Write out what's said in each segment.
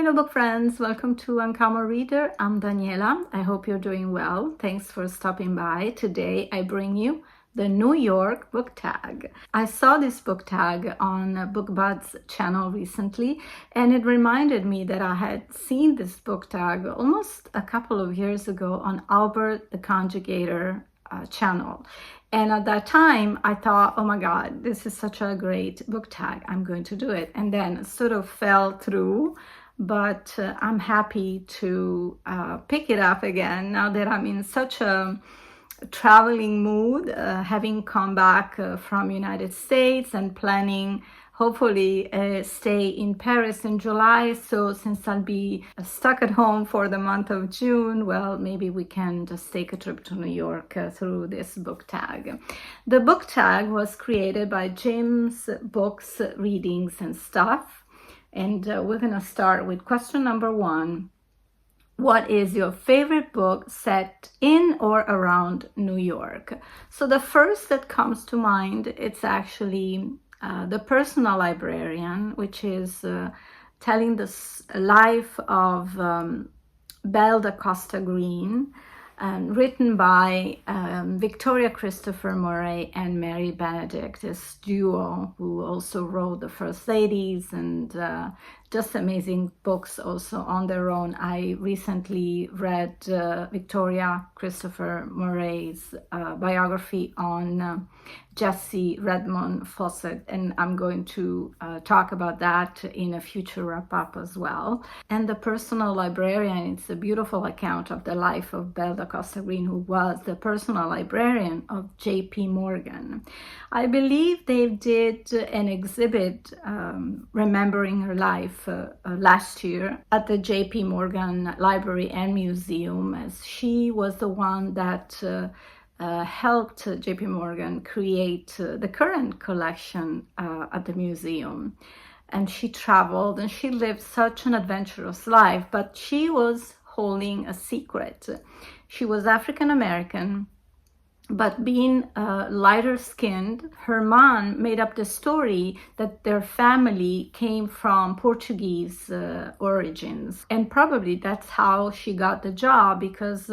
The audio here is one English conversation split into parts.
fellow book friends, welcome to Uncommon Reader. I'm Daniela. I hope you're doing well. Thanks for stopping by. Today I bring you the New York Booktag. I saw this book tag on BookBud's channel recently, and it reminded me that I had seen this book tag almost a couple of years ago on Albert the Conjugator channel. And at that time, I thought, oh my God, this is such a great book tag. I'm going to do it. And then it sort of fell through, but I'm happy to pick it up again now that I'm in such a traveling mood, having come back from United States and planning hopefully stay in Paris in July. So since I'll be stuck at home for the month of June, well, maybe we can just take a trip to New York through this book tag. The book tag was created by Jim's Books, Readings and Stuff. And we're gonna start with question number 1. What is your favorite book set in or around New York? So the first that comes to mind, it's actually The Personal Librarian, which is telling the life of Belle da Costa Green, written by Victoria Christopher Murray and Mary Benedict, this duo who also wrote The First Ladies and just amazing books also on their own. I recently read Victoria Christopher Murray's biography on Jessie Redmond Fawcett, and I'm going to talk about that in a future wrap-up as well. And The Personal Librarian, it's a beautiful account of the life of Belle da Costa Green, who was the personal librarian of J.P. Morgan. I believe they did an exhibit remembering her life last year at the J.P. Morgan Library and Museum, as she was the one that helped J.P. Morgan create the current collection at the museum. And she traveled and she lived such an adventurous life, but she was holding a secret. She was African American, but being lighter skinned, her mom made up the story that their family came from Portuguese origins. And probably that's how she got the job, because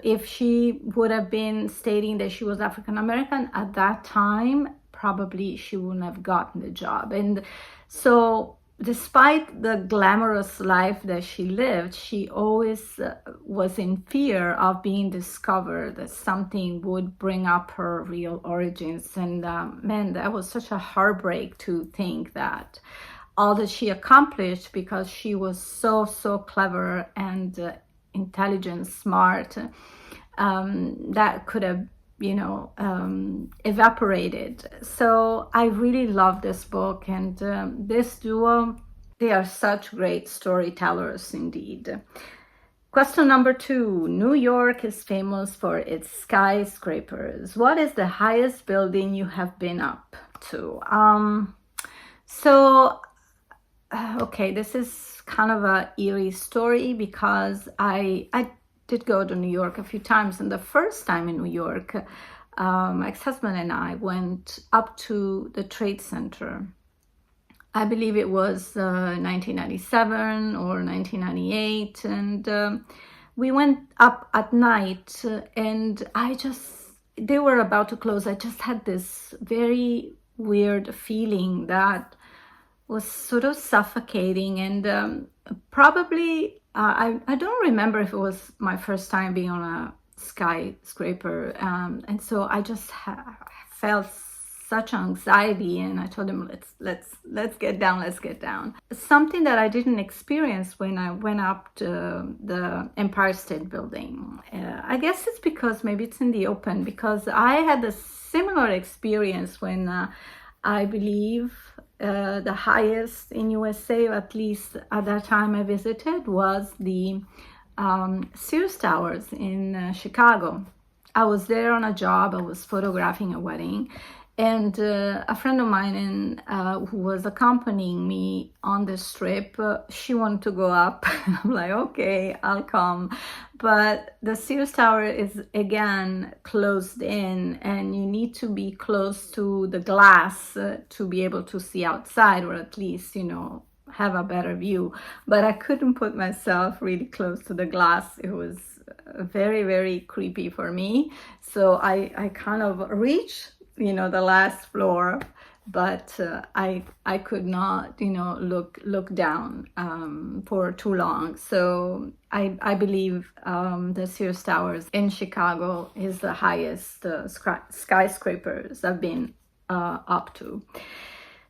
if she would have been stating that she was African American at that time, probably she wouldn't have gotten the job. And so despite the glamorous life that she lived, she always was in fear of being discovered, that something would bring up her real origins. And man, that was such a heartbreak to think that all that she accomplished, because she was so clever and intelligent, smart, that could have evaporated. So I really love this book, and this duo, they are such great storytellers indeed. Question number 2. New York is famous for its skyscrapers. What is the highest building you have been up to? Okay, this is kind of a eerie story, because I did go to New York a few times, and the first time in New York, my ex-husband and I went up to the Trade Center. I believe it was 1997 or 1998, and we went up at night, and they were about to close. I just had this very weird feeling that was sort of suffocating, and probably I don't remember if it was my first time being on a skyscraper, and so I just felt such anxiety, and I told him, let's get down. Something that I didn't experience when I went up to the Empire State Building. I guess it's because maybe it's in the open, because I had a similar experience when I believe the highest in USA, at least at that time I visited, was the Sears Towers in Chicago. I was there on a job. I was photographing a wedding, and a friend of mine who was accompanying me on this trip, she wanted to go up. I'm like, okay, I'll come. But the Sears Tower is again closed in, and you need to be close to the glass to be able to see outside, or at least, have a better view, but I couldn't put myself really close to the glass. It was very, very creepy for me. So I kind of reached, the last floor, but I could not, look down for too long. So I believe the Sears Towers in Chicago is the highest skyscrapers I've been up to.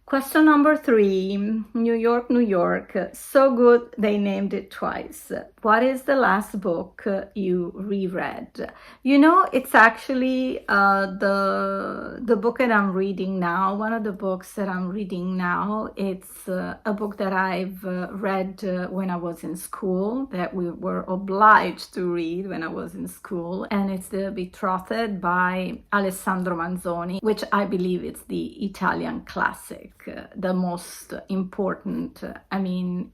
Question number 3, New York, New York. So good they named it twice. What is the last book you reread? It's actually the book that I'm reading now. One of the books that I'm reading now, it's a book that I've read when I was in school, that we were obliged to read when I was in school. And it's The Betrothed by Alessandro Manzoni, which I believe is the Italian classic. The most important.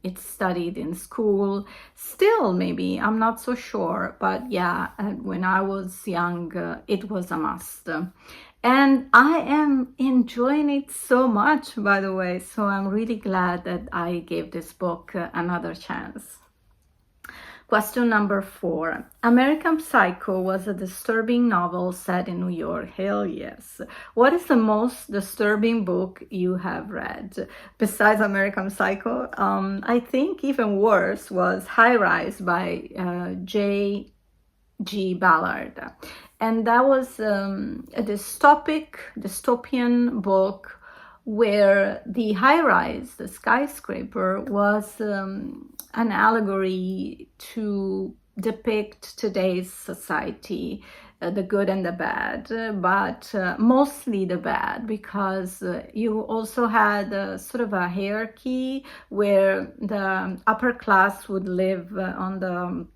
It's studied in school still, maybe, I'm not so sure, but yeah, when I was young, it was a must. And I am enjoying it so much, by the way, so I'm really glad that I gave this book another chance. Question number 4. American Psycho was a disturbing novel set in New York. Hell yes. What is the most disturbing book you have read? Besides American Psycho, I think even worse was High Rise by J.G. Ballard. And that was a dystopian book where the high rise, the skyscraper, was an allegory to depict today's society, the good and the bad, but mostly the bad, because you also had sort of a hierarchy where the upper class would live on the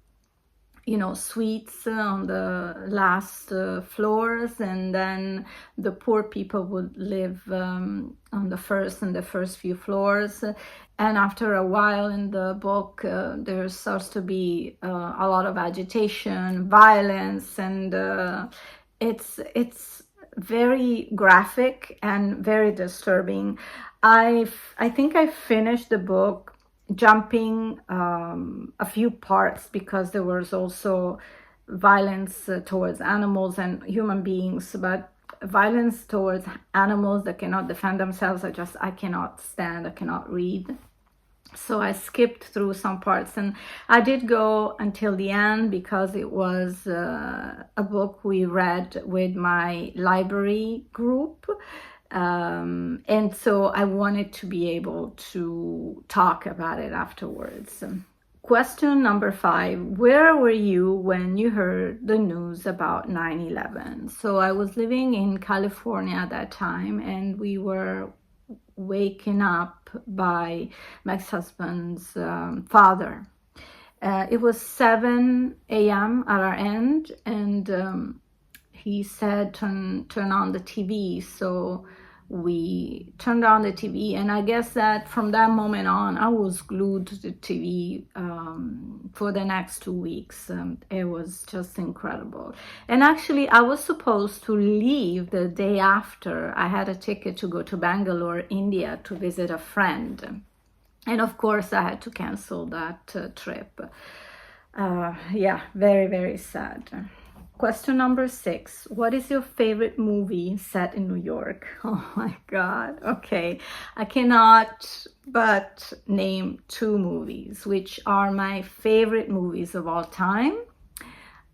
suites on the last floors, and then the poor people would live on the first few floors. And after a while in the book, there starts to be a lot of agitation, violence, and it's very graphic and very disturbing. I think I finished the book jumping a few parts because there was also violence towards animals and human beings, but violence towards animals that cannot defend themselves, I cannot stand, I cannot read. So I skipped through some parts, and I did go until the end because it was a book we read with my library group. And so I wanted to be able to talk about it afterwards. Question number 5. Where were you when you heard the news about 9/11? So I was living in California at that time, and we were waken up by my ex-husband's father. It was 7 a.m. at our end, and he said, turn on the TV. So we turned on the TV, and I guess that from that moment on, I was glued to the TV for the next 2 weeks. It was just incredible. And actually, I was supposed to leave the day after. I had a ticket to go to Bangalore, India, to visit a friend. And of course, I had to cancel that trip. Yeah, very, very sad. Question number 6. What is your favorite movie set in New York? Oh my God. Okay. I cannot but name 2 movies, which are my favorite movies of all time.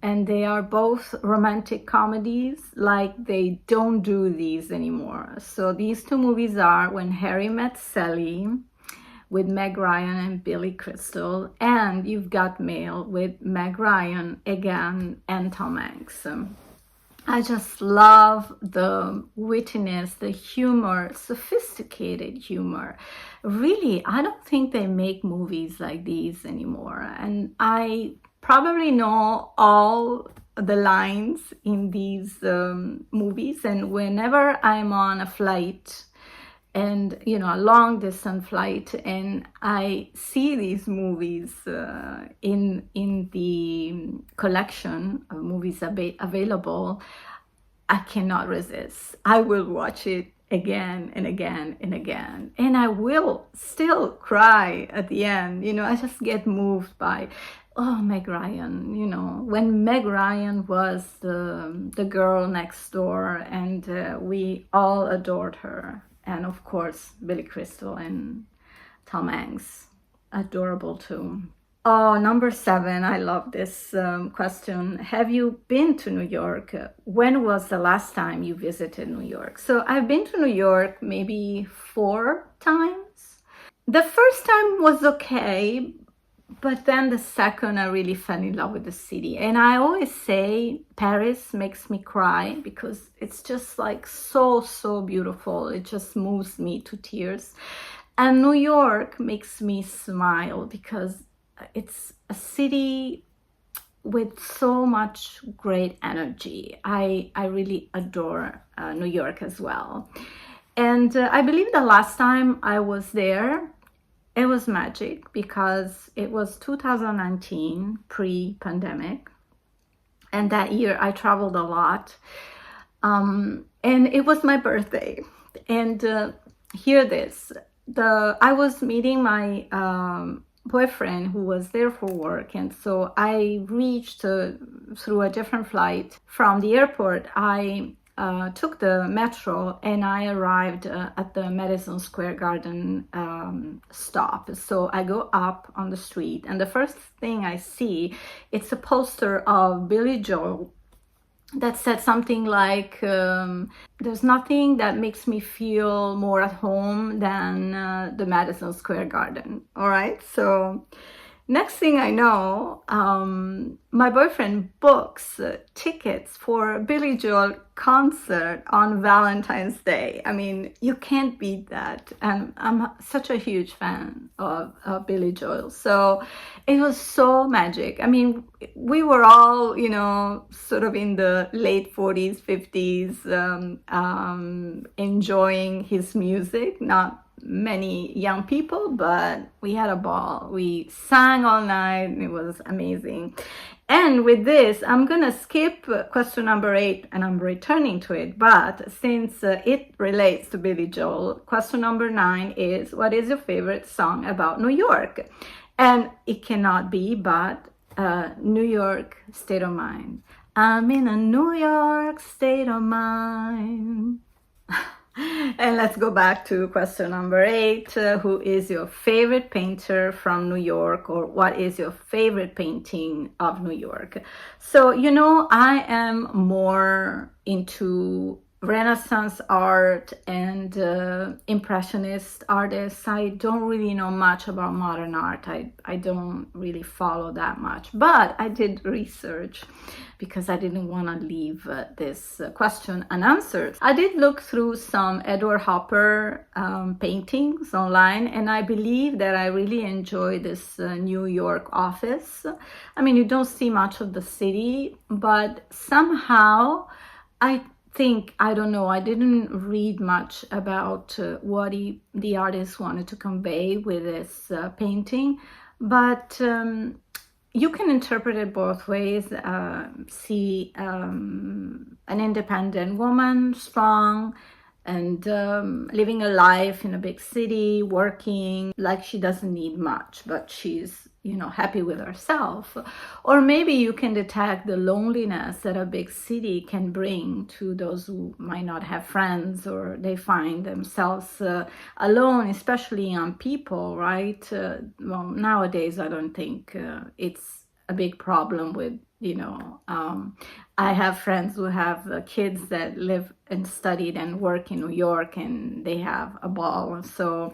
And they are both romantic comedies, like they don't do these anymore. So these 2 movies are When Harry Met Sally with Meg Ryan and Billy Crystal, and You've Got Mail with Meg Ryan again and Tom Hanks. I just love the wittiness, the humor, sophisticated humor. Really, I don't think they make movies like these anymore. And I probably know all the lines in these movies, and whenever I'm on a flight, and a long distance flight, and I see these movies in the collection of movies available, I cannot resist. I will watch it again and again and again. And I will still cry at the end. I just get moved by, oh, Meg Ryan, when Meg Ryan was the girl next door, and we all adored her. And of course, Billy Crystal and Tom Hanks, adorable too. Oh, number 7. I love this question. Have you been to New York? When was the last time you visited New York? So I've been to New York maybe 4 times. The first time was okay, but then the second I really fell in love with the city. And I always say Paris makes me cry because it's just like so, so beautiful. It just moves me to tears. And New York makes me smile because it's a city with so much great energy. I really adore New York as well. And I believe the last time I was there, it was magic because it was 2019, pre-pandemic. And that year I traveled a lot. And it was my birthday. And hear this. I was meeting my boyfriend who was there for work, and so I reached through a different flight from the airport. I took the metro and I arrived at the Madison Square Garden stop. So I go up on the street, and the first thing I see, it's a poster of Billy Joel that said something like, there's nothing that makes me feel more at home than the Madison Square Garden. All right, so next thing I know, my boyfriend books tickets for Billy Joel concert on Valentine's Day. I mean, you can't beat that. And I'm such a huge fan of Billy Joel. So it was so magic. I mean, we were all, sort of in the late 40s, 50s, enjoying his music, not many young people, but we had a ball. We sang all night. It was amazing. And with this, I'm gonna skip question number 8 and I'm returning to it. But since it relates to Billy Joel, question number 9 is, what is your favorite song about New York? And it cannot be but New York State of Mind. I'm in a New York state of mind. And let's go back to question number 8. Who is your favorite painter from New York, or what is your favorite painting of New York? So, I am more into Renaissance art and Impressionist artists. I don't really know much about modern art. I don't really follow that much, but I did research because I didn't want to leave this question unanswered. I did look through some Edward Hopper paintings online, and I believe that I really enjoy this New York office. I mean, you don't see much of the city, but somehow I don't know, I didn't read much about what the artist wanted to convey with this painting, but you can interpret it both ways. See an independent woman, strong, and living a life in a big city, working like she doesn't need much, but she's happy with herself. Or maybe you can detect the loneliness that a big city can bring to those who might not have friends, or they find themselves alone, especially young people, right? Well, nowadays I don't think it's a big problem with, I have friends who have kids that live and studied and work in New York, and they have a ball. So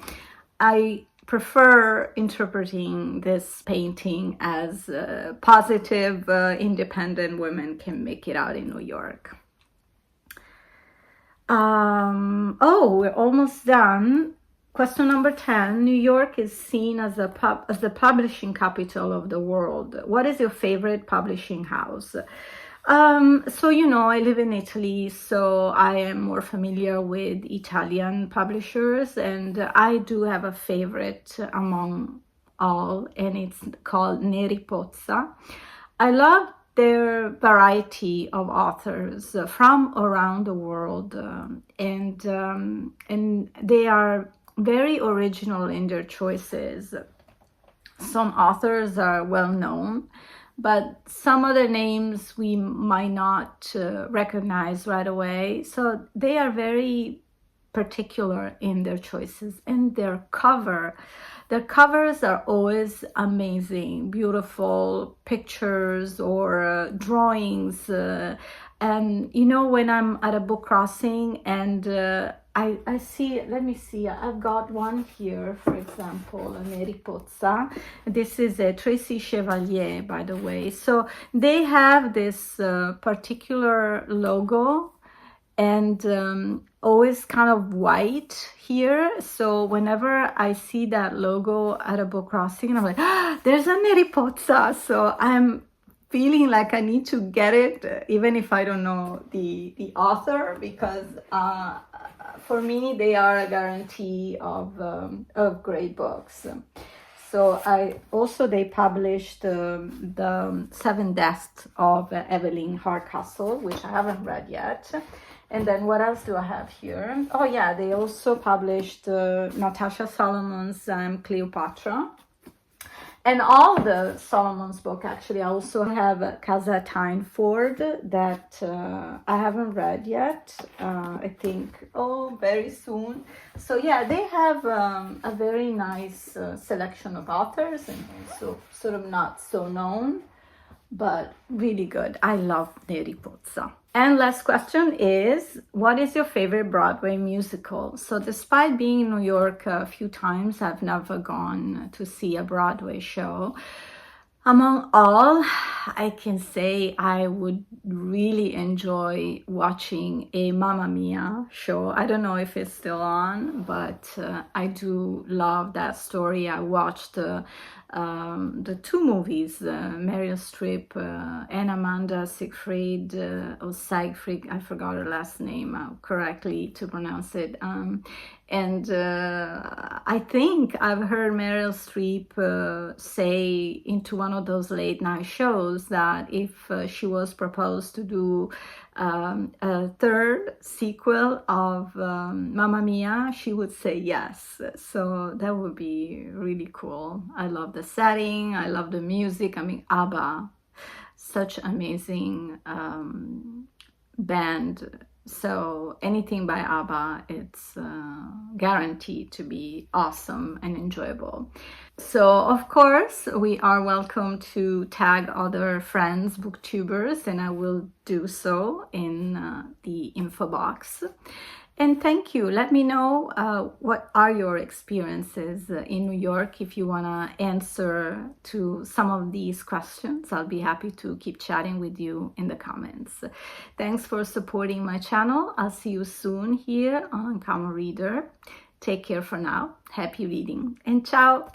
I prefer interpreting this painting as positive, independent women can make it out in New York. We're almost done. Question number 10. New York is seen as the publishing capital of the world. What is your favorite publishing house? So, I live in Italy, so I am more familiar with Italian publishers, and I do have a favorite among all, and it's called Neri Pozza. I love there are variety of authors from around the world, and they are very original in their choices. Some authors are well known, but some other names we might not recognize right away. So they are very particular in their choices, and their covers are always amazing, beautiful pictures or drawings. And you know, when I'm at a book crossing and I see, let me see, I've got one here, for example, a Meripozza. This is a Tracy Chevalier, by the way. So they have this particular logo, and always kind of white here. So whenever I see that logo at a book crossing, I'm like, ah, there's a Meripozza. So I'm feeling like I need to get it, even if I don't know the author, because for me they are a guarantee of great books. So they published the Seven Deaths of Evelyn Hardcastle, which I haven't read yet. And then what else do I have here? Oh yeah, they also published Natasha Solomon's Cleopatra. And all the Solomon's book, actually. I also have Casa Tyne-Ford that I haven't read yet. I think, very soon. So yeah, they have a very nice selection of authors, and also sort of not so known, but really good. I love Meripozza. And last question is, what is your favorite Broadway musical? So despite being in New York a few times, I've never gone to see a Broadway show. Among all, I can say I would really enjoy watching a Mamma Mia show. I don't know if it's still on, but I do love that story. I watched the two movies, Meryl Streep and Amanda Siegfried, or Siegfried, I forgot her last name correctly to pronounce it. And I think I've heard Meryl Streep say into one of those late night shows that if she was proposed to do a third sequel of Mamma Mia, she would say yes. So that would be really cool. I love the setting. I love the music. I mean, ABBA, such amazing band. So anything by ABBA, it's guaranteed to be awesome and enjoyable. So of course, we are welcome to tag other friends, booktubers, and I will do so in the info box. And thank you. Let me know what are your experiences in New York. If you want to answer to some of these questions, I'll be happy to keep chatting with you in the comments. Thanks for supporting my channel. I'll see you soon here on Uncommon Reader. Take care for now. Happy reading and ciao.